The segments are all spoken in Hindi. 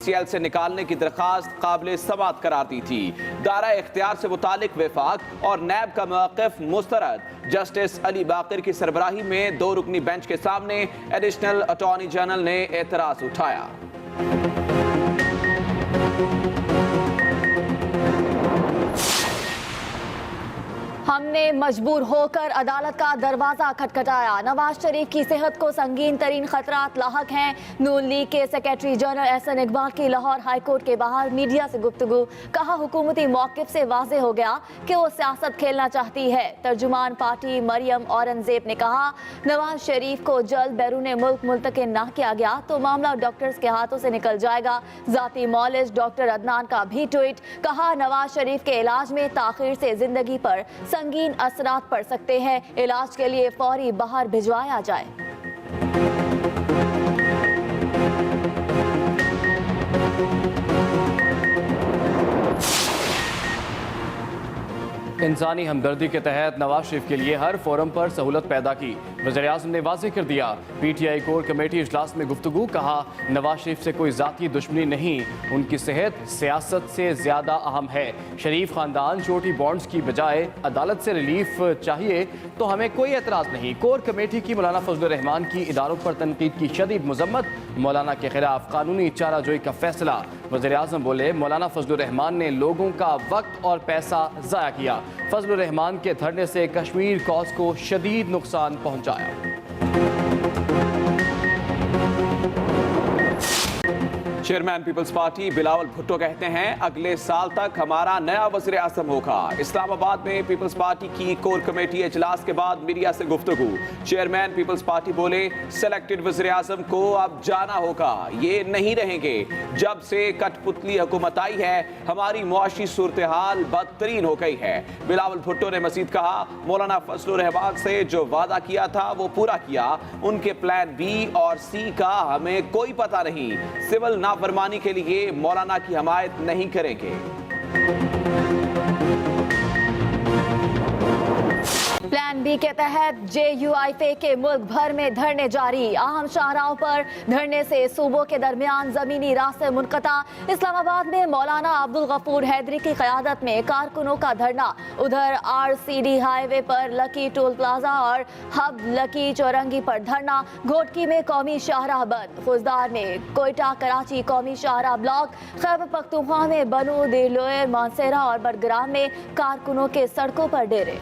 सीएल से निकालने की दरखास्त काबिल समाअत करार दी थी। दायरा इख्तियार से मुतालिक वफाक और नैब का मौक़िफ़ मुस्तरद। जस्टिस अली बाकर की सरबराही में 2 रुकनी बेंच के सामने एडिशनल अटॉर्नी जनरल ने एतराज़ उठाया। हमने मजबूर होकर अदालत का दरवाजा खटखटाया। नवाज शरीफ की सेहत को संगीन तरीन खतरात लाहक हैं। नून लीग के सेक्रेटरी जनरल एहसन इकबाल की लाहौर हाई कोर्ट के बाहर मीडिया से गुफ्तगू। कहा, हुकूमती मौक़िफ़ से वाज़ेह हो गया कि वो सियासत खेलना चाहती है। तर्जुमान पार्टी मरियम औरंगजेब ने कहा, नवाज शरीफ को जल्द बैरून मुल्क मुल्तकिल ना किया गया तो मामला डॉक्टर्स के हाथों से निकल जाएगा। ज़ाती मौलिज डॉक्टर अदनान का भी ट्वीट। कहा, नवाज शरीफ के इलाज में ताख़ीर से जिंदगी पर संगीन असरात पड़ सकते हैं। इलाज के लिए फौरी बाहर भिजवाया जाए। इंसानी हमदर्दी के तहत नवाज शरीफ के लिए हर फोरम पर सहूलत पैदा की। वज़ीर-ए-आज़म ने वाज़ेह कर दिया। PTI कोर कमेटी इजलास में गुफ्तगू। कहा, नवाज शरीफ से कोई ज़ाती दुश्मनी नहीं, उनकी सेहत सियासत से ज़्यादा अहम है। शरीफ ख़ानदान छोटी बॉन्ड्स की बजाय अदालत से रिलीफ चाहिए तो हमें कोई एतराज़ नहीं। कोर कमेटी की मौलाना फजलुर रहमान की इदारों पर तनकीद की शदीद मजम्मत। मौलाना के खिलाफ कानूनी चाराजोई का फैसला। वज़ीर-ए-आज़म बोले, मौलाना फजलुर रहमान ने लोगों का वक्त और पैसा ज़ाया किया। फजलुर रहमान के धरने से कश्मीर कॉज को शदीद नुकसान पहुंचाया। Chairman peoples party Bilawal Bhutto कहते हैं, अगले साल तक हमारा नया वज़ीर आज़म होगा। इस्लामाबाद में पीपल्स पार्टी की कोर कमेटी इजलास के बाद मीडिया से गुफ्तगू। चेयरमैन पीपल्स पार्टी बोले, सेलेक्टेड वज़ीर आज़म को अब जाना होगा, ये नहीं रहेंगे। जब से कठपुतली हुकूमत आई है हमारी मुआशी सूरत हाल बदतरीन हो गई है। बिलावल भुट्टो ने मजीद कहा, मौलाना फजलुर रहमान से जो वादा किया था वो पूरा किया। उनके प्लान B और C का हमें कोई पता नहीं। सिविल नाफरमानी के लिए मौलाना की हमायत नहीं करेंगे। प्लान बी के तहत JUIF के मुल्क भर में धरने जारी। अहम शाहराहों पर धरने से सूबों के दरमियान जमीनी रास्ते मुनक़ता। इस्लामाबाद में मौलाना अब्दुल गफूर हैदरी की क़यादत में कारकुनों का धरना। उधर RCD हाईवे पर लकी टोल प्लाजा और हब लकी चौरंगी पर धरना। घोटकी में कौमी शाहराह बंद। खुजदार में कोयटा कराची कौमी शाहराह ब्लॉक। खैबर पख्तूनख्वा में बनू दिलोए मानसेरा और बरग्राम में कारकुनों के सड़कों पर डेरे।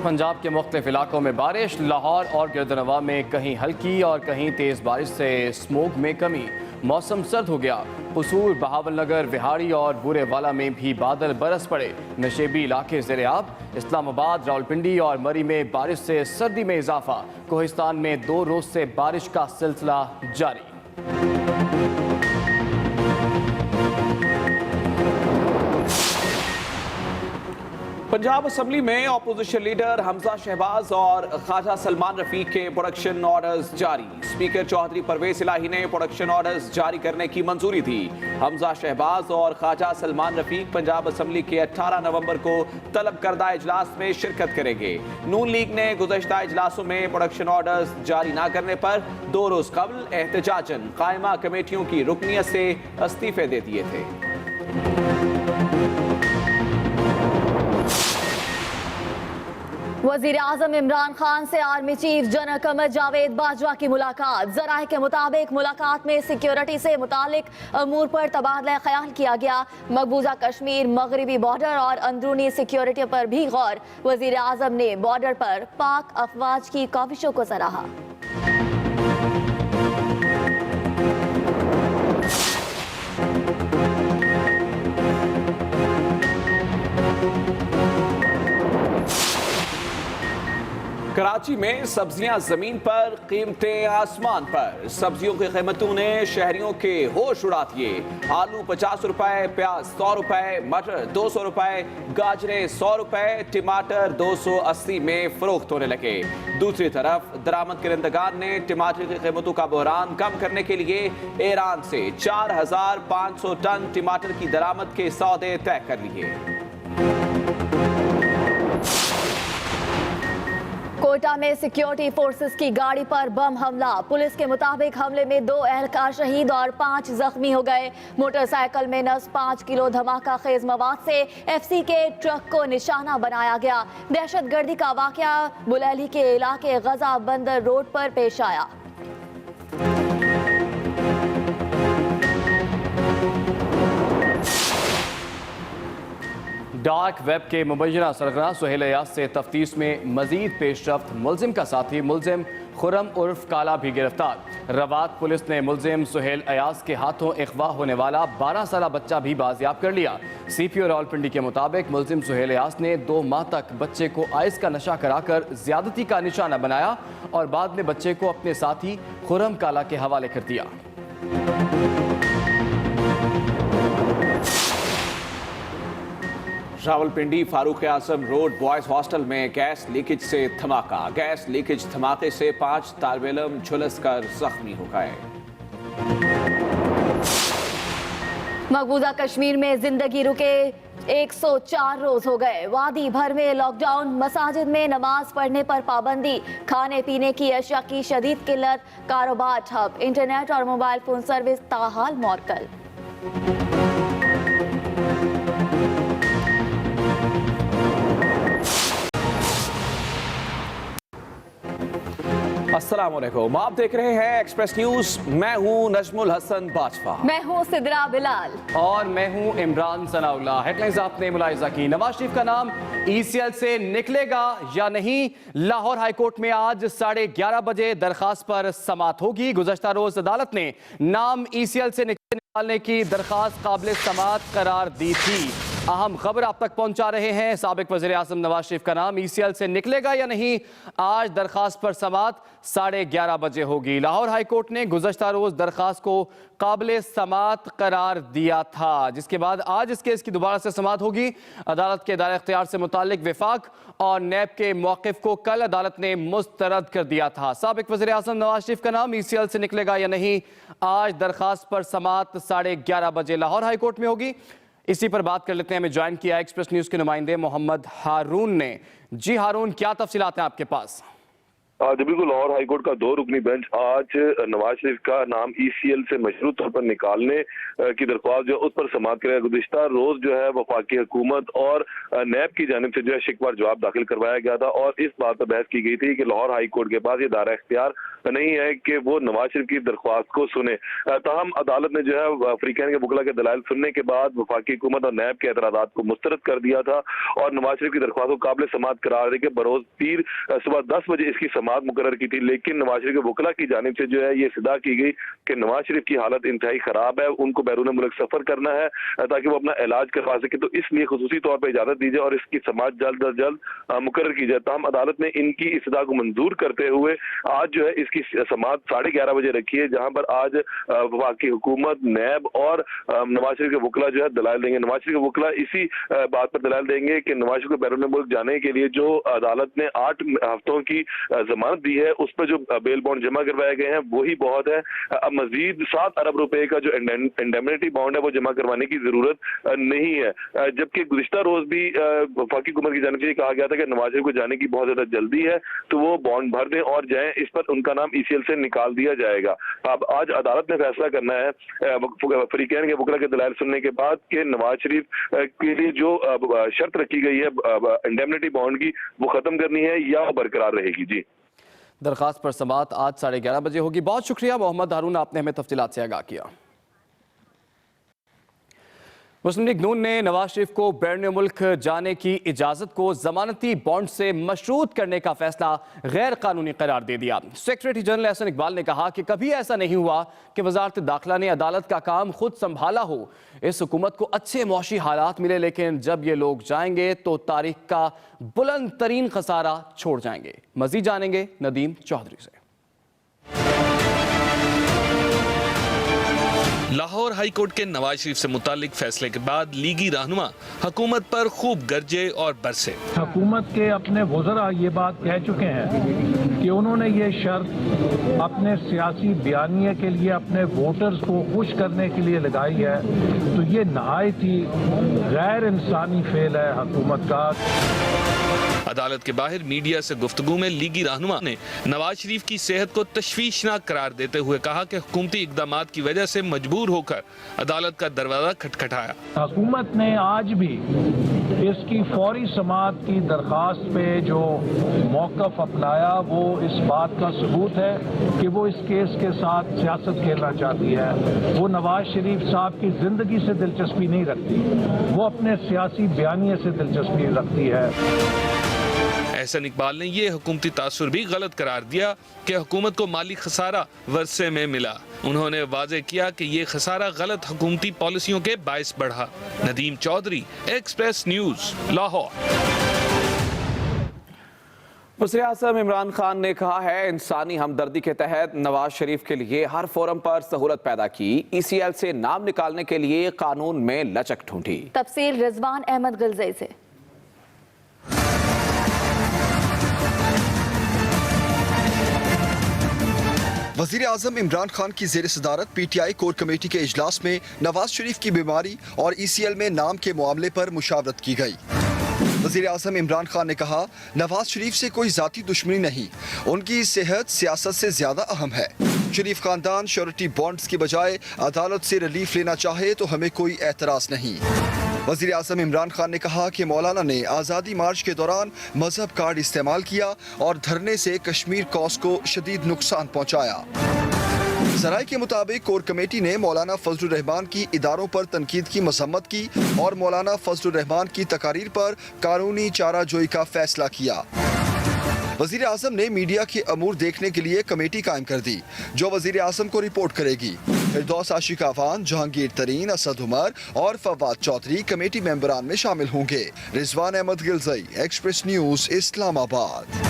पंजाब के मुख्तलिफ इलाकों में बारिश। लाहौर और गिरदनवा में कहीं हल्की और कहीं तेज़ बारिश से स्मोक में कमी। मौसम सर्द हो गया। कसूर, बहावलनगर, विहाड़ी और बूरेवाला में भी बादल बरस पड़े। नशेबी इलाके ज़ेर-ए-आब। इस्लामाबाद, रावलपिंडी और मरी में बारिश से सर्दी में इजाफा। कोहिस्तान में 2 रोज़ से बारिश का सिलसिला जारी। पंजाब असम्बली में अपोजिशन लीडर हमजा शहबाज और ख्वाजा सलमान रफीक के प्रोडक्शन ऑर्डर्स जारी। स्पीकर चौधरी परवेज इलाही ने प्रोडक्शन ऑर्डर्स जारी करने की मंजूरी दी। हमजा शहबाज और ख्वाजा सलमान रफीक पंजाब असम्बली के 18 नवंबर को तलब करदा इजलास में शिरकत करेंगे। नून लीग ने गुज़श्ता इजलासों में प्रोडक्शन ऑर्डर्स जारी न करने पर 2 रोज कबल एहतजाजन कायमा कमेटियों की रुकनियत से इस्तीफे दे दिए थे। वज़ीर आज़म इमरान खान से army chief general Qamar Javed Bajwa की मुलाकात। ज़राए के मुताबिक मुलाकात में सिक्योरिटी से मुतालिक अमूर पर तबादला ख्याल किया गया। मकबूजा कश्मीर, मगरबी बॉर्डर और अंदरूनी सिक्योरिटी पर भी गौर। वज़ीर आज़म ने बॉर्डर पर पाक अफवाज की काविशों को सराहा। कराची में सब्जियां जमीन पर, कीमतें आसमान पर। सब्जियों की कीमतों ने शहरियों के होश उड़ा दिए। आलू 50 रुपए, प्याज 100 रुपए, मटर 200 रुपए, गाजरें 100 रुपए, टमाटर 280 में फरोख्त होने लगे। दूसरी तरफ दरामद करंदगान ने टमाटर की कीमतों का बहरान कम करने के लिए ईरान से 4500 टन टमाटर की दरामद के सौदे तय कर लिए। कोयटा में सिक्योरिटी फोर्सेस की गाड़ी पर बम हमला। पुलिस के मुताबिक हमले में 2 एहलकार शहीद और 5 जख्मी हो गए। मोटरसाइकिल में नस्ब 5 किलो धमाका खेज मवाद से एफसी के ट्रक को निशाना बनाया गया। दहशतगर्दी का वाकया बुलैली के इलाके गजा बंदर रोड पर पेश आया। डार्क वेब के मुबैना सरगना सुहेल अयाज से तफ्तीश में मजीद पेशरफ्त। मुलजिम का साथी मुलजिम खुरम उर्फ काला भी गिरफ्तार। रवात पुलिस ने मुलजिम सुहेल अयाज के हाथों अगवा होने वाला 12 साला बच्चा भी बाजियाब कर लिया। CPO रावलपिंडी के मुताबिक मुलजिम सुहेल अयाज ने 2 माह तक बच्चे को आइस का नशा कराकर ज्यादती का निशाना बनाया और बाद में बच्चे को अपने साथी खुरम काला के हवाले कर दिया। Rawalpindi Farooq Azam road boys hostel में गैस लीकेज से धमाका। गैस लीकेज धमाके से 5 तालिब इल्म झुलसकर जख्मी हो गए। मकबूजा कश्मीर में जिंदगी रुके 104 रोज हो गए। वादी भर में लॉकडाउन, मसाजिद में नमाज पढ़ने पर पाबंदी, खाने पीने की अशिया की शदीद किल्लत, कारोबार ठप, इंटरनेट और मोबाइल फोन सर्विस ताहाल मौतकल। अस्सलाम वालेकुम, आप देख रहे हैं एक्सप्रेस न्यूज। मैं हूं नजमुल हसन बाजवा। मैं हूं सिदरा बिलाल और मैं हूं इमरान सनाउल्लाह। हेडलाइंस आपने मुलाहिजा की। नवाज शरीफ का नाम ECL से निकलेगा या नहीं? लाहौर हाईकोर्ट में आज 11:30 बजे दरखास्त पर समाअत होगी। गुज़श्ता रोज अदालत ने नाम ECL से निकालने की दरखास्त काबिल समाअत करार दी थी। अहम खबर आप तक पहुंचा रहे हैं। साबिक वज़ीर आज़म नवाज शरीफ का नाम ECL से निकलेगा या नहीं? आज दरखास्त पर समाअत 11:30 बजे होगी। लाहौर हाईकोर्ट ने गुज़श्ता रोज दरखास्त को काबिल समाअत करार दिया था, जिसके बाद आज इस केस की दोबारा से समाअत होगी। अदालत के दायरे इख्तियार से मुताल्लिक विफाक और नैब के मौक़िफ़ को कल अदालत ने मुस्तरद कर दिया था। साबिक वज़ीर आज़म नवाज शरीफ का नाम ECL से निकलेगा या नहीं? आज दरखास्त पर समाअत 11:30 बजे लाहौर हाईकोर्ट में होगी। इसी पर बात कर लेते हैं। हमें ज्वाइन किया एक्सप्रेस न्यूज़ के नुमाइंदे मोहम्मद हारून ने। जी हारून, क्या तफसीलात हैं आपके पास? बिल्कुल, लाहौर हाईकोर्ट का 2 रुकनी बेंच आज नवाज शरीफ का नाम ECL से मशरूत तौर पर निकालने की दरख्वास्त जो उस पर समाअत करेगा। गुज़िश्ता रोज जो है वफाकी हुकूमत और नैब की जानिब से जो है शिकवा जवाब दाखिल करवाया गया था और इस बात पर बहस की गई थी कि लाहौर हाईकोर्ट के पास ये दायरा इख्तियार नहीं है कि वो नवाज शरीफ की दरख्वास्त को सुने। ताहम अदालत ने जो है अफ्रीकन के वकला के दलाइल सुनने के बाद वफाकी हुकूमत और नैब के एतराज़ात को मुस्तरद कर दिया था और नवाज शरीफ की दरख्वास्त को काबिल समाअत करार दे के बरोज पीर सुबह 10 बजे इसकी समाअत मुकर्रर की थी। लेकिन नवाज शरीफ के वकला की जानिब से जो है ये सिदा की गई कि नवाज शरीफ की हालत इंतहाई खराब है, उनको बैरून मुल्क सफर करना है ताकि वो अपना इलाज करवा सके, तो इसलिए खुसूसी तौर पर इजाजत दी जाए और इसकी समाअत जल्द अज जल्द मुकर्रर की जाए। ताहम अदालत ने इनकी इस सिदा को मंजूर करते हुए आज जो है इसकी समाअत 11:30 बजे रखी है, जहां पर आज वफाकी हुकूमत, नैब और नवाज शरीफ के वकला जो है दलाइल देंगे। नवाज शरीफ के वकला इसी बात पर दलाइल देंगे कि नवाज शरीफ को बैरून मुल्क जाने के लिए जो अदालत ने 8 हफ्तों की जमानत दी है उस पर जो बेल बॉन्ड जमा करवाए गए हैं वही बहुत है। अब मजीद 7 अरब रुपए का जो इंडेमनिटी बॉन्ड है वो जमा करवाने की जरूरत नहीं है। जबकि गुज़िश्ता रोज भी वफाकी हुकूमत की जानिब से कहा गया था कि नवाज शरीफ को जाने की बहुत ज्यादा जल्दी है तो वो बॉन्ड भर दें और जाएं, इस पर उनका नाम ECL से निकाल दिया जाएगा। अब आज अदालत ने फैसला करना है अफ्रीकन के वकला के दलाइल सुनने के बाद कि नवाज शरीफ के लिए जो शर्त रखी गई है इंडेमनिटी बॉन्ड की वो खत्म करनी है या बरकरार रहेगी। जी, दरखास्त पर समाअत आज 11:30 बजे होगी। बहुत शुक्रिया मोहम्मद हारून, आपने हमें तफसीलात से आगाह किया। मुस्लिम लीग नून ने नवाज शरीफ को बैरून मुल्क जाने की इजाज़त को ज़मानती बॉन्ड से मशरूत करने का फैसला गैर कानूनी करार दे दिया। सेक्रेटरी जनरल एहसन इकबाल ने कहा कि कभी ऐसा नहीं हुआ कि वजारत दाखिला ने अदालत का काम खुद संभाला हो। इस हुकूमत को अच्छे मौशी हालात मिले, लेकिन जब ये लोग जाएंगे तो तारीख का बुलंद तरीन खसारा छोड़ जाएंगे। मजीद जानेंगे नदीम चौधरी से। लाहौर हाई कोर्ट के नवाज शरीफ से मुतालिक फैसले के बाद लीगी रहनुमा हुकूमत पर खूब गरजे और बरसे। हुकूमत के अपने वज़रा ये बात कह चुके हैं कि उन्होंने ये शर्त अपने सियासी बयानिए के लिए अपने वोटर्स को खुश करने के लिए लगाई है, तो ये नहायत ही गैर इंसानी फेल है हुकूमत का। अदालत के बाहर मीडिया से गुफ्तगू में लीगी रहनुमा ने नवाज शरीफ की सेहत को तशवीशनाक करार देते हुए कहा कि हुकूमती इकदामात की वजह से मजबूर होकर अदालत का दरवाजा खटखटाया। हुकूमत ने आज भी इसकी फौरी समाअत की दरख्वास्त पे जो मौक़िफ़ अपनाया वो इस बात का सबूत है कि वो इस केस के साथ सियासत खेलना चाहती है। वो नवाज शरीफ साहब की जिंदगी से दिलचस्पी नहीं रखती, वो अपने सियासी बयानिए से दिलचस्पी रखती है। एहसन इकबाल ने यह हुकूमती तासुर भी गलत करार दिया कि हुकूमत को माली खसारा वर्षे में मिला। उन्होंने वाजे किया कि ये खसारा गलत हुकूमती पॉलिसियों के बायस बढ़ा। Nadeem Chaudhry, Express News, Lahore. वज़ीर-ए-आज़म इमरान खान ने कहा है इंसानी हमदर्दी के तहत नवाज शरीफ के लिए हर फोरम पर सहूलत पैदा की। ECL से नाम निकालने के लिए कानून में लचक ढूंढी। तफसील रिजवान अहमद गिलज़ई से। वज़ीर आज़म इमरान खान की ज़ेर सदारत PTI कोर कमेटी के इजलास में नवाज शरीफ की बीमारी और ECL में नाम के मामले पर मुशावरत की गई। वज़ीर आज़म इमरान खान ने कहा, नवाज शरीफ से कोई ज़ाती दुश्मनी नहीं, उनकी सेहत सियासत से ज़्यादा अहम है। शरीफ खानदान श्योरिटी बॉन्ड्स की बजाय अदालत से रिलीफ लेना चाहे तो हमें कोई एतराज़ नहीं। वज़ीर आज़म इमरान खान ने कहा कि मौलाना ने आज़ादी मार्च के दौरान मजहब कार्ड इस्तेमाल किया और धरने से कश्मीर कॉज को शदीद नुकसान पहुँचाया। ज़राए के मुताबिक कोर कमेटी ने मौलाना फजलुर रहमान की इदारों पर तनकीद की मजम्मत की और मौलाना फजलुर रहमान की तकारीर पर कानूनी चाराजोई का फैसला किया। वज़ीर आज़म ने मीडिया के अमूर देखने के लिए कमेटी कायम कर दी जो वज़ीर आज़म को रिपोर्ट करेगी। फिरदौस आशिक अवान, जहांगीर तरीन, असद उमर और फवाद चौधरी कमेटी मेंबरान में शामिल होंगे। Rizwan Ahmed Ghilzai, Express News, Islamabad.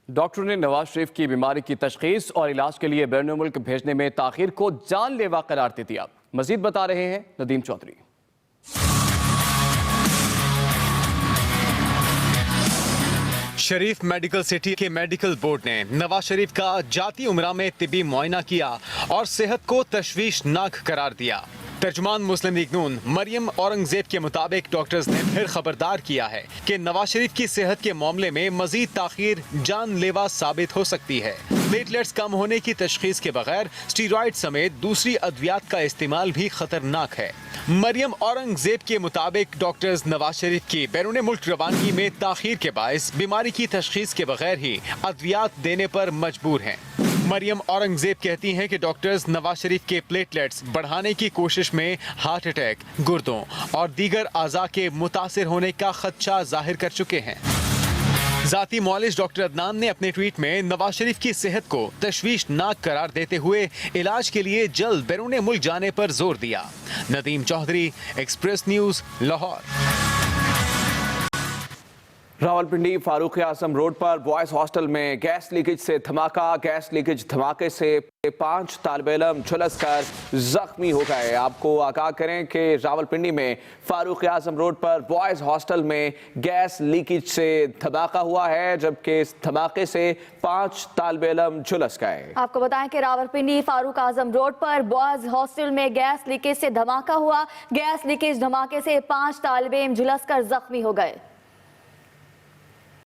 डॉक्टरों ने नवाज शरीफ की बीमारी की तशखीस और इलाज के लिए बैरून मुल्क भेजने में ताखीर को जानलेवा करार दे दिया। मजीद बता रहे हैं नदीम चौधरी। शरीफ मेडिकल सिटी के मेडिकल बोर्ड ने नवाज शरीफ का जाती उम्रा में तिबी मुआयना किया और सेहत को तशवीशनाक करार दिया। तर्जुमान मुस्लिम लीग नून मरियम औरंगजेब के मुताबिक डॉक्टर्स ने फिर खबरदार किया है कि नवाज शरीफ की सेहत के मामले में मजीद ताखीर जानलेवा साबित हो सकती है। प्लेटलेट्स कम होने की तशखीस के बगैर स्टीरॉयड समेत दूसरी अद्वियात का इस्तेमाल भी खतरनाक है। मरियम औरंगजेब के मुताबिक डॉक्टर्स नवाज शरीफ की बैरून मुल्क रवानगी में ताखीर के बायस बीमारी की तशखीस के बगैर ही अद्वियात देने पर मजबूर हैं। मरियम औरंगजेब कहती हैं कि डॉक्टर्स नवाज शरीफ के प्लेटलेट्स बढ़ाने की कोशिश में हार्ट अटैक, गुर्दों और दीगर आज़ा के मुतासिर होने का खदशा जाहिर कर चुके हैं। जाती मौलिज डॉक्टर अदनान ने अपने ट्वीट में नवाज शरीफ की सेहत को तशवीशनाक करार देते हुए इलाज के लिए जल्द बैरून मुल्क जाने पर जोर दिया। Nadeem Chaudhry, Express News, Lahore. Rawalpindi Farooq Azam road पर बॉयज हॉस्टल में गैस लीकेज से धमाका। गैस लीकेज धमाके से 5 तालिब-ए-इल्म झुलस कर जख्मी हो गए। आपको आगाह करें कि रावलपिंडी में फारूक आजम रोड पर बॉयज हॉस्टल में गैस लीकेज से धमाका हुआ है, जबकि इस धमाके से 5 तालिब-ए-इल्म झुलस गए। आपको बताएं कि रावलपिंडी फारूक आजम रोड पर बॉयज हॉस्टल में गैस लीकेज से धमाका हुआ। गैस लीकेज धमाके से 5 तालिब-ए-इल्म झुलस कर जख्मी हो गए।